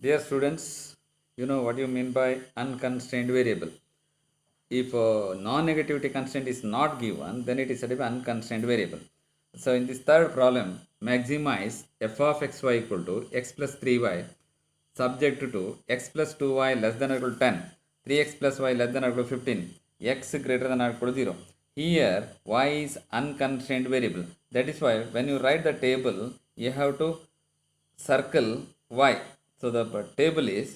Dear students, you know what you mean by unconstrained variable. If non-negativity constraint is not given, then it is said to be unconstrained variable. So in this third problem, maximize f of xy equal to x plus 3y subject to x plus 2y less than or equal to 10, 3x plus y less than or equal to 15, x greater than or equal to 0. Here y is unconstrained variable. That is why when you write the table, you have to circle y. So the table is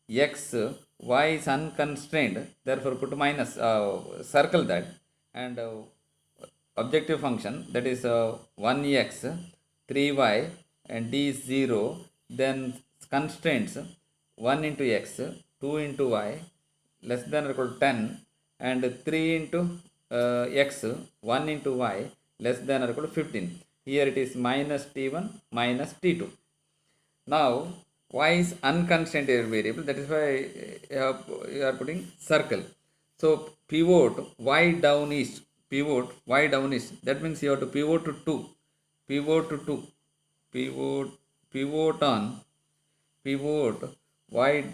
x, y is unconstrained. Therefore, put minus, circle that, and objective function, that is 1x, 3y, and d is 0. Then constraints 1 into x, 2 into y less than or equal to 10, and 3 into x, 1 into y less than or equal to 15. Here it is minus t1 minus t2. Now y is unconstrained variable, that is why you are putting circle. So pivot y down east, pivot y down east, that means you have to pivot to 2, pivot to 2, pivot, pivot on, pivot y,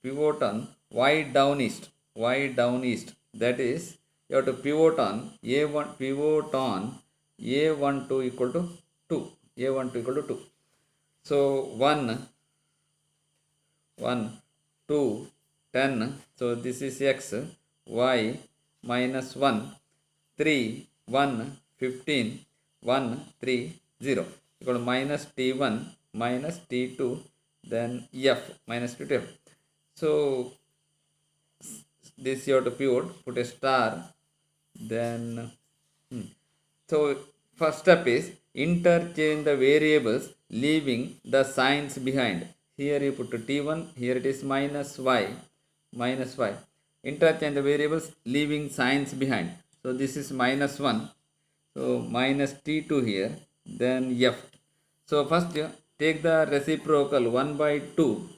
pivot on y down east, y down east, that is you have to pivot on a1, pivot on a12 equal to 2, a12 equal to 2. So 1, 1, 2, 10. So this is x, y minus 1, 3, 1, 15, 1, 3, 0. Equal to minus t1 minus t2, then f minus 2 to f. So this you have to pivot, put a star, then so first step is interchange the variables leaving the signs behind. Here you put t1, here it is minus y, minus y. Interchange the variables leaving signs behind. So this is minus 1. So minus t2 here, then f. So first take the reciprocal 1 by 2,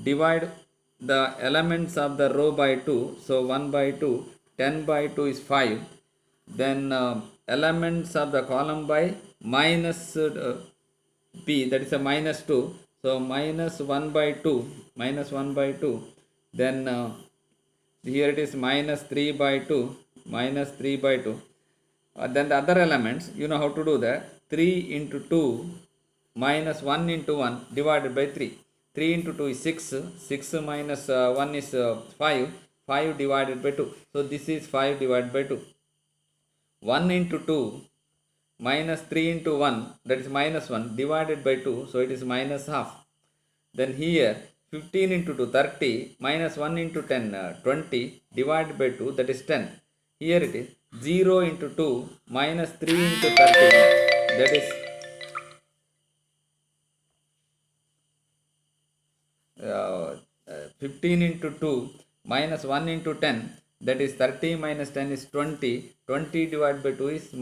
divide the elements of the row by 2. So 1 by 2, 10 by 2 is 5. Then elements of the column by minus p, that is a minus 2. So minus 1 by 2, minus 1 by 2. Then here it is minus 3 by 2, minus 3 by 2. Then the other elements, you know how to do that. 3 into 2 minus 1 into 1 divided by 3. 3 into 2 is 6, 6 minus 1 is 5, 5 divided by 2. So this is 5 divided by 2. 1 into 2 minus 3 into 1, that is minus 1 divided by 2, so it is minus half. Then here 15 into 2, 30, minus 1 into 10, 20 divided by 2, that is 10. Here it is 0 into 2 minus 3 into 30, that is 15 into 2 minus 1 into 10, that is 30 minus 10 is 20, 20 divided by 2 is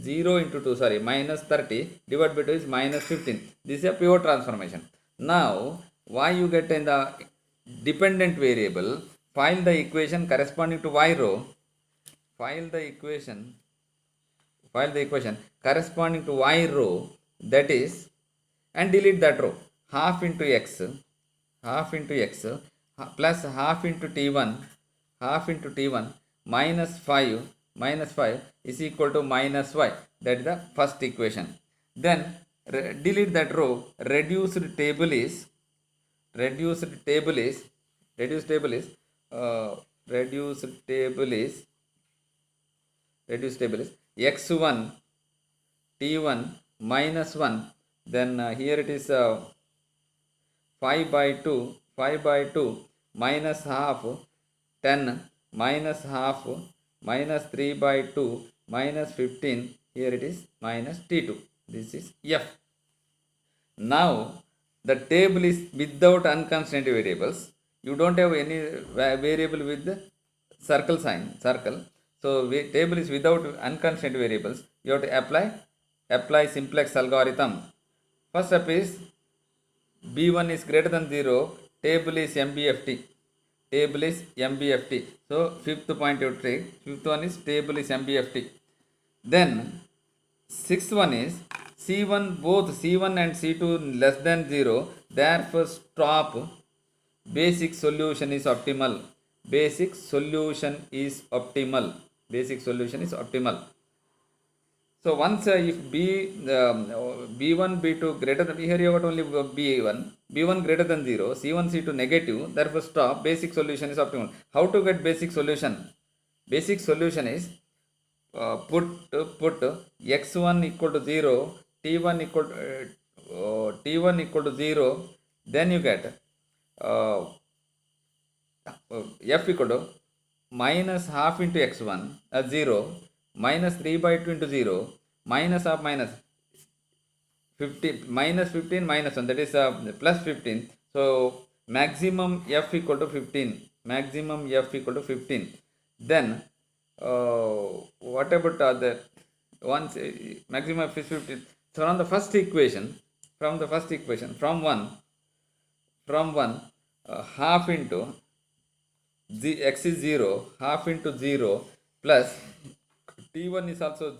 0 into 2, sorry, minus 30 divided by 2 is minus 15. This is a pure transformation. Now y you get in the dependent variable, find the equation corresponding to y row, find the equation corresponding to y row, that is, and delete that row. Half into x, half into x plus half into t1, half into t1 minus 5 is equal to minus y. That is the first equation. Then delete that row. Reduced table is x1 t1 minus 1. Then here it is 5 by 2 minus half, 10 minus half, minus 3 by 2 minus 15. Here it is minus t2. This is f. Now the table is without unconstrained variables. You don't have any variable with the circle sign, circle. So table is without unconstrained variables. You have to apply simplex algorithm. First step is b1 is greater than 0, table is MBFT. Table is MBFT. So fifth point you take, fifth one is table is MBFT. Then Sixth one is C1, both C1 and C2 less than 0, therefore stop. Basic solution is optimal. Basic solution is optimal. Basic solution is optimal. So once if B1, B2 greater than, here you got only B1 greater than 0, C1, C2 negative, therefore stop, basic solution is optimal. How to get basic solution? Basic solution is put x1 equal to 0, t1 equal to 0, then you get uh, f equal to minus half into x1 0, minus 3 by 2 into 0, minus of minus 15, minus 15 minus 1, that is plus 15. So maximum f equal to 15. Maximum f equal to 15. Then what about the once maximum f is 15? So from the first equation, from 1 half into x is 0, half into 0 plus t1 is also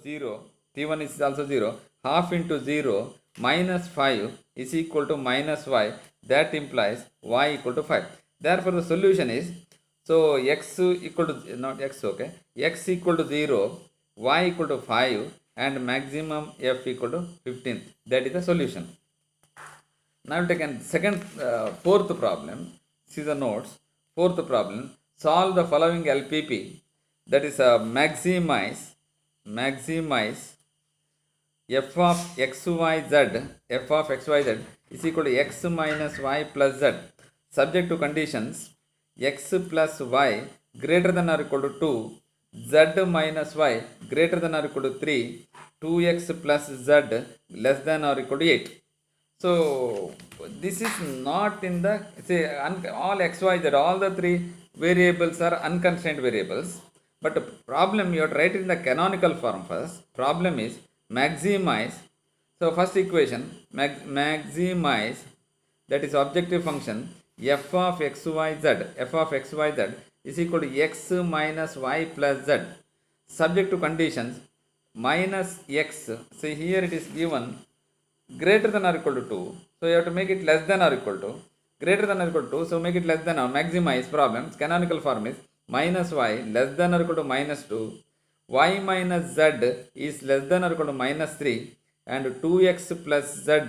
0, half into 0 minus 5 is equal to minus y, that implies y equal to 5. Therefore the solution is, so x equal to, not x, okay, x equal to 0, y equal to 5 and maximum f equal to 15. That is the solution. Now we take a second, fourth problem. See the notes. Fourth problem. Solve the following LPP. That is maximize f of xyz, is equal to x minus y plus z, subject to conditions x plus y greater than or equal to 2, z minus y greater than or equal to 3, 2x plus z less than or equal to 8. So this is not in the, say, all x, y, z, all the three variables are unconstrained variables. But the problem, you have to write it in the canonical form first. Problem is maximize. So first equation, maximize, that is objective function f of xyz, is equal to x minus y plus z, subject to conditions minus x. See here it is given greater than or equal to 2. So you have to make it less than or equal to, greater than or equal to 2. So make it less than or maximize. Problems canonical form is minus y less than or equal to minus 2, y minus z is less than or equal to minus 3, and 2x plus z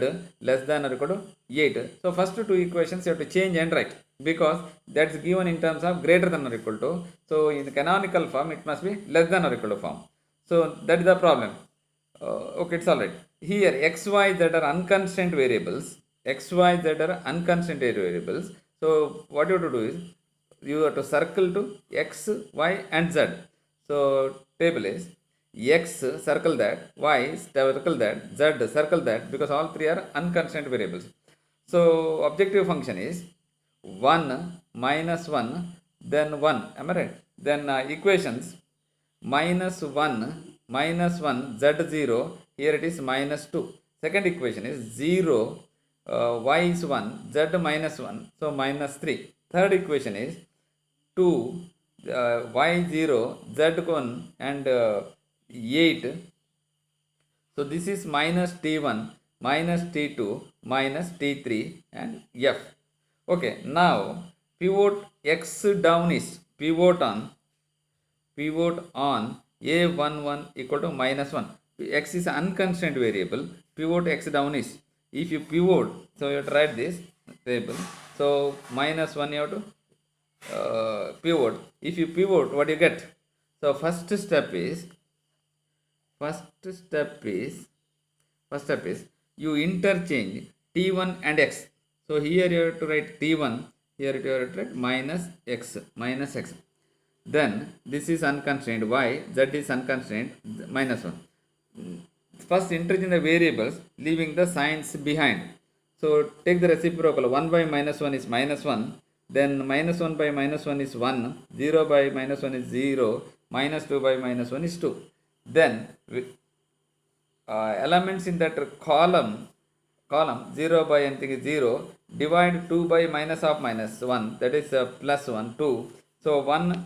less than or equal to 8. So first two equations you have to change and write, because that's given in terms of greater than or equal to. So in the canonical form it must be less than or equal to form. So that is the problem. Okay, it's alright. Here x, y, z are unconstrained variables. So what you have to do is, you have to circle to x, y and z. So table is x, circle that, y, circle that, z, circle that, because all three are unconstrained variables. So objective function is 1 minus 1, then 1, am I right? Then equations minus 1, z0, here it is minus 2. Second equation is 0, y is 1, z minus 1, so minus 3. Third equation is 2, y 0, z 1 and 8. So this is minus t1, minus t2, minus t3 and f. Okay, now pivot x down is pivot on a11 equal to minus 1. X is unconstrained variable. Pivot x down is, if you pivot, so you have to write this table. So minus 1 you have to pivot. If you pivot, what do you get? So first step is you interchange t1 and x. So here you have to write t1, here you have to write minus x. Then this is unconstrained, y, z is unconstrained, minus 1. First interchange the variables, leaving the signs behind. So take the reciprocal, 1 by minus 1 is minus 1, then minus 1 by minus 1 is 1, 0 by minus 1 is 0, minus 2 by minus 1 is 2. Then elements in that column 0 by anything is 0, divide 2 by minus of minus 1, that is plus 1, 2. So 1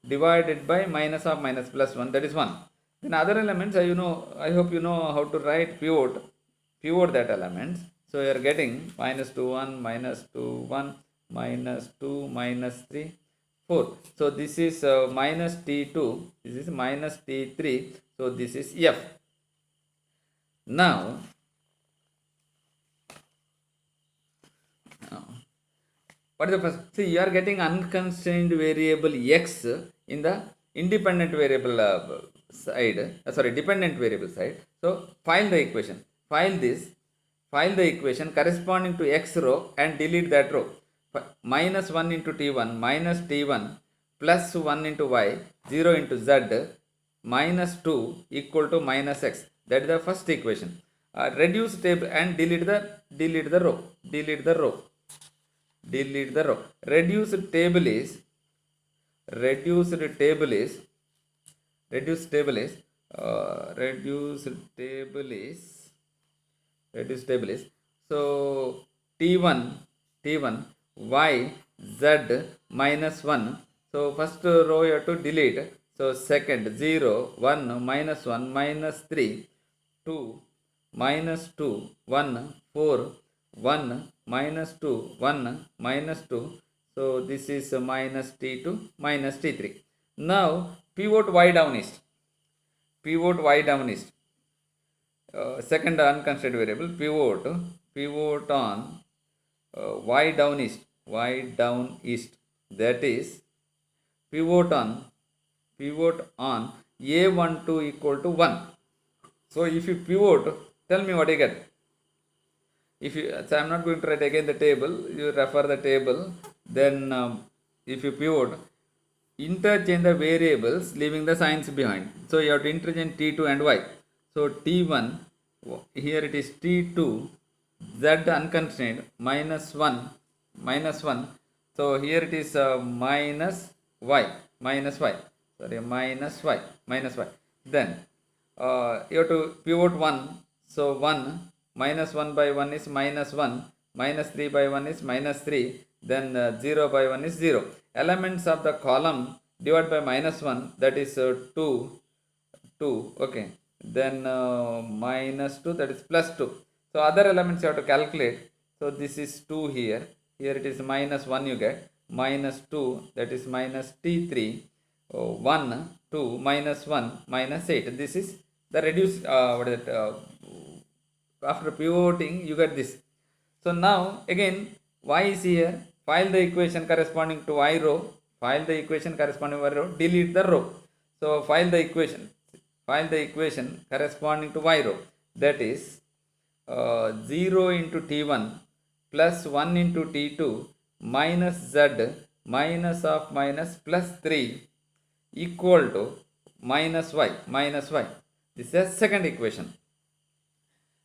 divided by minus of minus plus 1, that is 1. Then other elements, I hope you know how to write pivot that elements. So you are getting minus 2 1 minus 2 1 minus 2 minus 3 4. So this is minus t2, this is minus t3, so this is f. Now what is the first? See, you are getting unconstrained variable x in the independent variable side. Dependent variable side. So file the equation. File this. File the equation corresponding to x row and delete that row. Minus 1 into t1 minus t1 plus 1 into y 0 into z minus 2 equal to minus x. That is the first equation. Reduce table and delete the row. Delete the row. Reduced table is reduced table is reduced table is so t1 y z minus 1. So first row you have to delete. So second 0 1 minus 1 minus 3 2 minus 2 1 4 1 minus 2 1 minus 2. So this is minus t2 minus t3. Now pivot y down east. Second unconstrained variable pivot on y down east, that is pivot on a12 equal to 1. So if you pivot, tell me what you get. If you, so I am not going to write again the table, you refer the table. Then if you pivot, interchange the variables leaving the signs behind. So you have to interchange t2 and y. So t1, here it is t2 z unconstrained minus 1. So here it is minus y. Then you have to pivot 1. So 1 minus 1 by 1 is minus 1, minus 3 by 1 is minus 3, then 0 by 1 is 0. Elements of the column divided by minus 1, that is 2, okay. Then minus 2, that is plus 2. So other elements you have to calculate. So this is 2 here it is minus 1 you get, minus 2, that is minus t3, 1, 2, minus 1, minus 8. This is the reduced, after pivoting you get this. So now again y is here, file the equation corresponding to y row, delete the row. So file the equation corresponding to y row, that is 0 into t1 plus 1 into t2 minus z minus of minus plus 3 equal to minus y. This is the second equation.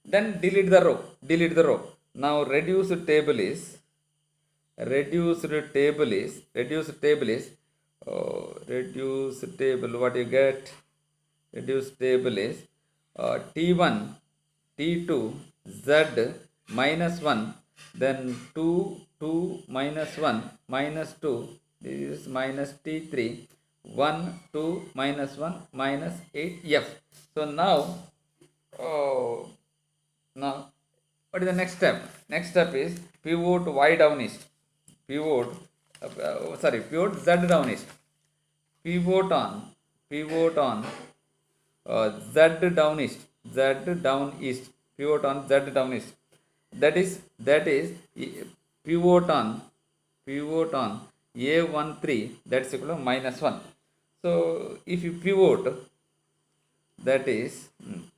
Then delete the row. Now reduced table is what you get. Reduced table is t1 t2 z minus 1, then 2 minus 1 minus 2, this is minus t3, 1 2 minus 1 minus 8 f. So now what is the next step? Next step is pivot y down east. Pivot z down east. Pivot on z down east. Pivot on z down east. That is pivot on a13, that's equal to minus 1. So if you pivot, that is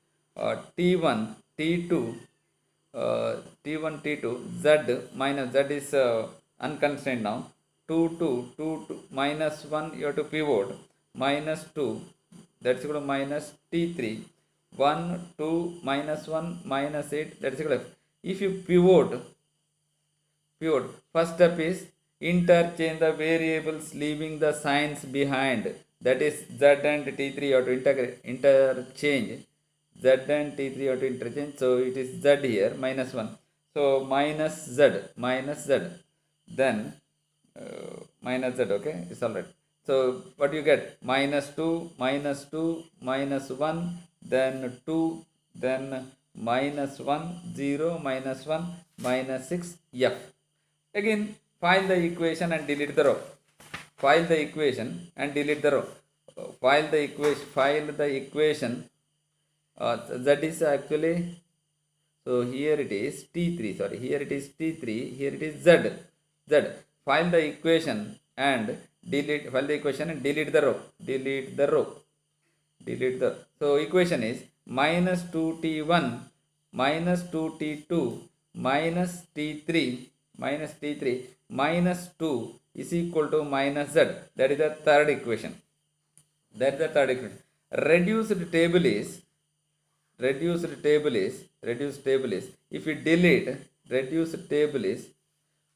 t1 t2 z minus z is unconstrained now, 2 minus 1 you have to pivot, minus 2, that's equal to minus t3, 1 2 minus 1 minus 8, that's equal to f. If you pivot, first step is interchange the variables leaving the signs behind, that is z and t3 you have to interchange. Z and t3 you have to interchange. So it is z here, minus 1. So minus z. Then minus z, okay, it's alright. So what you get? Minus 2, minus 2, minus 1, then 2, then minus 1, 0, minus 1, minus 6, f. Again, file the equation and delete the row. File the equation and delete the row. File the equation. File the equation. That is actually, so here it is T3. Sorry, here it is T3. Here it is Z. Z. File the equation and delete. File the equation and delete the row. Delete the row. Delete the. So equation is minus 2t1 minus 2t2 minus t3 minus t3 minus 2 is equal to minus z. That is the third equation. That is the third equation. Reduced table is if we delete reduced table is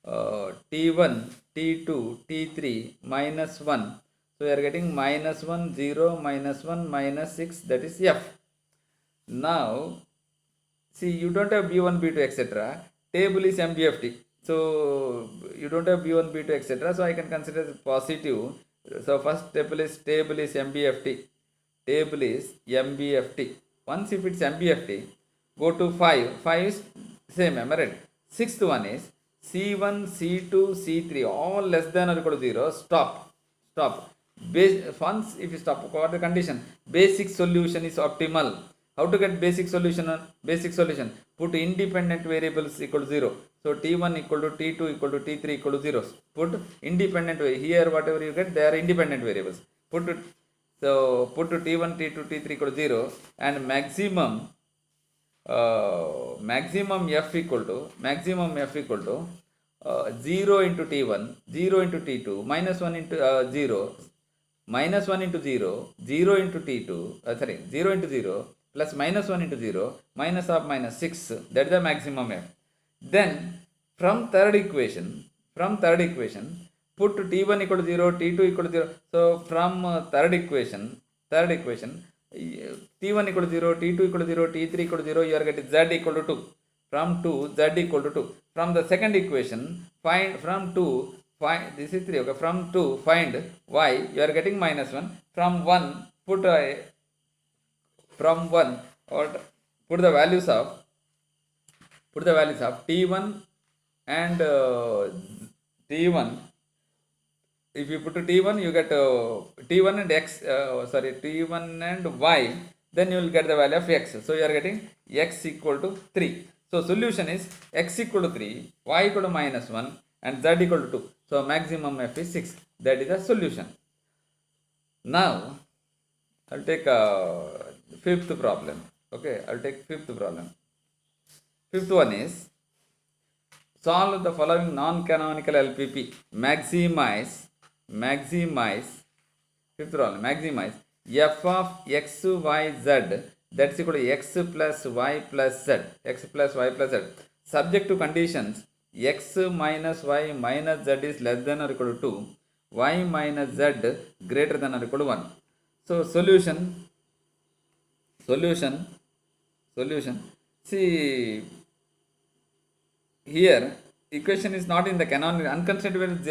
t1 t2 t3 minus 1. So we are getting minus 1 0 minus 1 minus 6, that is f. Now see, you don't have b1 b2 etc. Table is mbft, so you don't have b1 b2 etc. So I can consider it positive. So first table is mbft. Table is mbft. Once if it's mbft, go to 5. 5 is same, am I right? Sixth one is c1 c2 c3 all less than or equal to 0. Stop. Once if you stop, what the condition? Basic solution is optimal. How to get basic solution? Put independent variables equal to 0. So t1 equal to t2 equal to t3 equal to 0. Put independent here, whatever you get, they are independent variables. Put to t1 t2 t3 equal to 0 and maximum f equal to 0 into t1, 0 into t2, minus 1 into 0, minus 1 into 0, 0 into t2, 0 into 0, plus minus 1 into 0, minus of minus 6, that is the maximum f. Then from third equation, put t1 equal to 0, t2 equal to 0. So from third equation, t1 equal to 0, t2 equal to 0, t3 equal to 0, you are getting z equal to 2. From 2, z equal to 2. From the second equation, find from 2, find, this is 3, okay, from 2, find y, you are getting minus 1. From 1, put from 1, or put the values of t1 and t1. If you put t1, you get t1 and x, t1 and y, then you will get the value of x. So you are getting x equal to 3. So solution is x equal to 3, y equal to minus 1 and z equal to 2. So maximum f is 6. That is the solution. Now I'll take fifth problem. Okay, I'll take fifth problem. Fifth one is solve the following non-canonical LPP. Maximize fifth problem, maximize f of x y z, that's equal to x plus y plus z, subject to conditions x minus y minus z is less than or equal to 2, y minus z greater than or equal to 1. So solution, see here equation is not in the canonical unconstrained variables.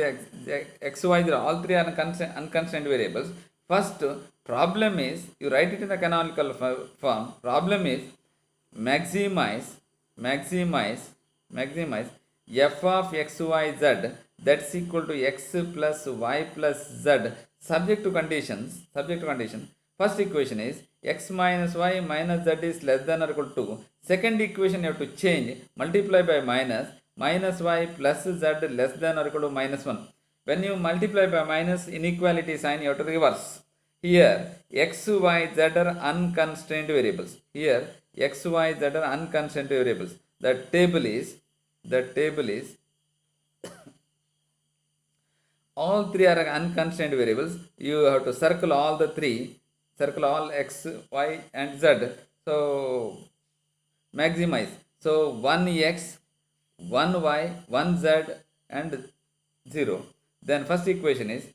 X, y, all three are unconstrained variables. First problem is, you write it in the canonical form. Problem is maximize f of x, y, z, that's equal to x plus y plus z, subject to conditions. First equation is x minus y minus z is less than or equal to 2. Second equation you have to change, multiply by minus y plus z less than or equal to minus 1. When you multiply by minus, inequality sign you have to reverse. Here x, y, z are unconstrained variables. The table is all three are unconstrained variables. You have to circle all the three, all x, y and z. So maximize. So 1x, 1y, 1z and 0. Then first equation is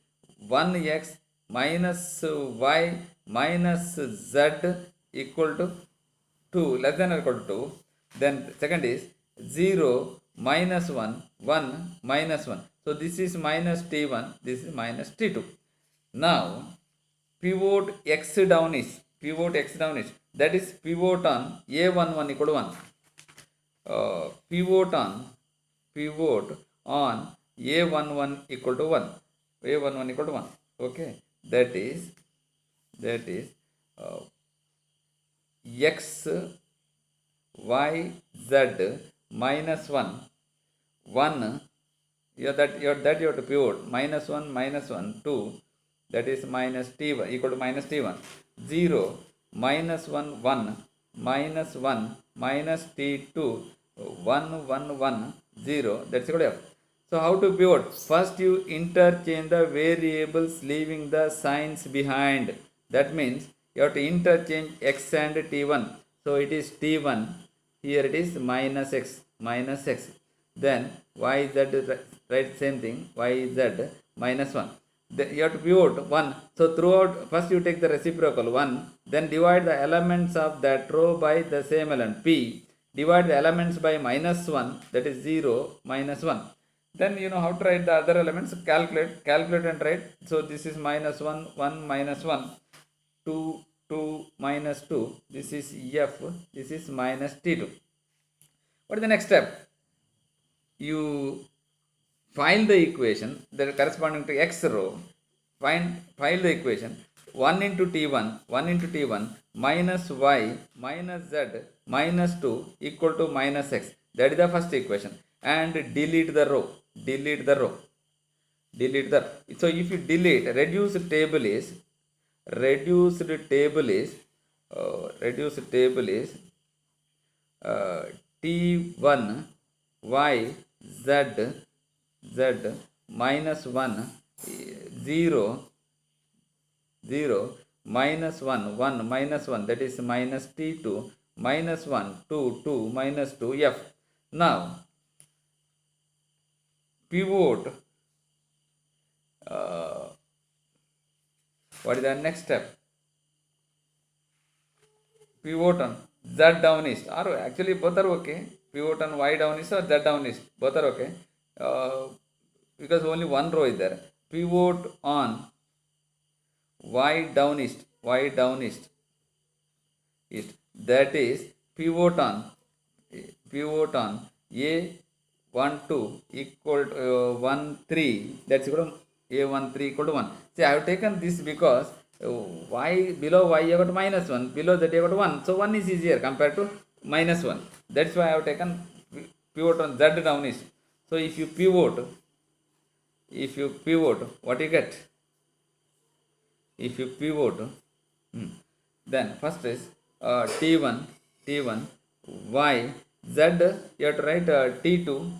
1x minus y minus z equal to 2, less than or equal to 2. Then second is 0 minus 1, 1 minus 1. So this is minus t1, this is minus t2. Now pivot x down is that is pivot on a11 equal to 1. Pivot on a11 equal to 1. A11 equal to 1. Okay, that is uh, x y z minus 1 1, that you have to pivot minus 1 2, that is minus t1 equal to minus t1 0 minus 1 1 minus 1 minus t2 1 1 1 0, that's equal to f. So how to pivot? First you interchange the variables leaving the signs behind. That means you have to interchange x and t1. So it is t1, here it is minus x. Then y z, right, same thing, y z minus 1. Then you have to pivot 1. So throughout, first you take the reciprocal 1, then divide the elements of that row by the same element p. Divide the elements by minus 1, that is 0 minus 1. Then you know how to write the other elements. Calculate and write. So this is minus 1 1 minus 1 2 2 minus 2. This is f. This is minus t2. What is the next step? You find the equation that is corresponding to x row. Find the equation 1 into t1 minus y minus z minus 2 equal to minus x. That is the first equation. And delete the row. So if you delete, reduced table is t1 y z minus 1 0 0 minus 1 1 minus 1, that is minus t2 minus 1 2 2 minus 2 f. Now pivot, what is the next step? Pivot on z down east, or actually both are okay. Pivot on y down east or z down east, both are okay, because only one row is there. Pivot on y down east, that is pivot on a12 equal to 1 3, that's equal to a13 equal to 1. See, I have taken this because y below y you got minus 1, below that you got 1, so 1 is easier compared to minus 1. That's why I have taken pivot on z down east. So if you pivot, what you get? If you pivot, then first is t1 y z, you have to write t2,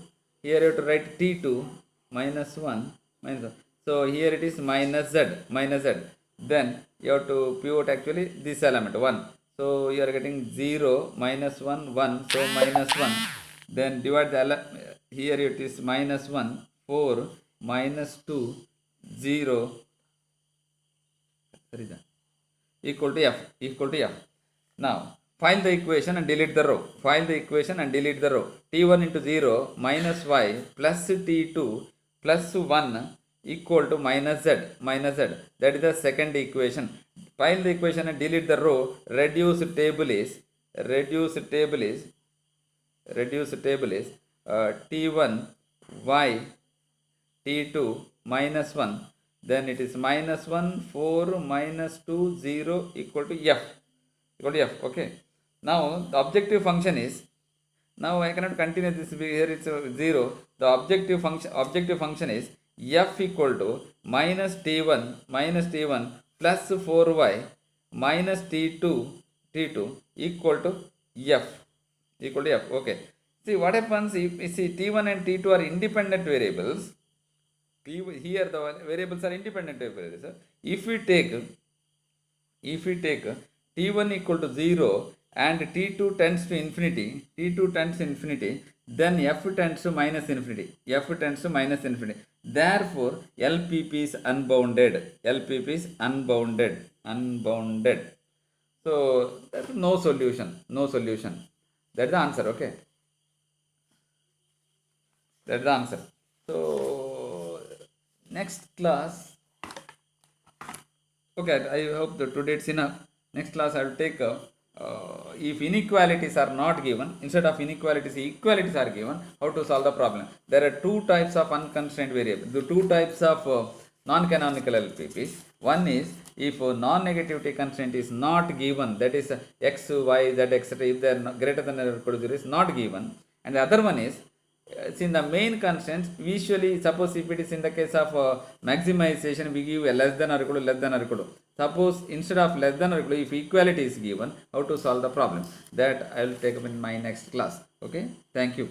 here you have to write t2 minus 1 minus 1. So here it is minus z. Then you have to pivot actually this element 1. So you are getting 0 minus 1 1, so minus 1. Then divide the here it is minus 1 4 minus 2 0 equal to f. Now find the equation and delete the row. T1 into 0 minus y plus t2 plus 1 equal to minus z. That is the second equation. Find the equation and delete the row. Reduce table is t1 y t2 minus 1. Then it is minus 1 4 minus 2 0 equal to f. Okay. Now the objective function is, now I cannot continue this, here it's 0. The objective function is f equal to minus t1 plus 4y minus t2 equal to f. Okay. See what happens if you see t1 and t2 are independent variables. Here the variables are independent variables. If we take t1 equal to 0 and t2 tends to infinity, then f tends to minus infinity. Therefore LPP is unbounded. So that's no solution. That's the answer. Okay, that's the answer. So next class Okay, I hope that today it's enough. Next class I will take if inequalities are not given, instead of inequalities, equalities are given, how to solve the problem. There are two types of unconstrained variable, the two types of non-canonical LPPs. One is if non-negativity constraint is not given, that is x, y, z, etc. If they are greater than or equal to 0 is not given, and the other one is in the main constants, usually suppose if it is in the case of maximization, we give a less than or equal to less than or equal to. Suppose instead of less than or equal to, if equality is given, how to solve the problem, that I will take up in my next class. Okay, thank you.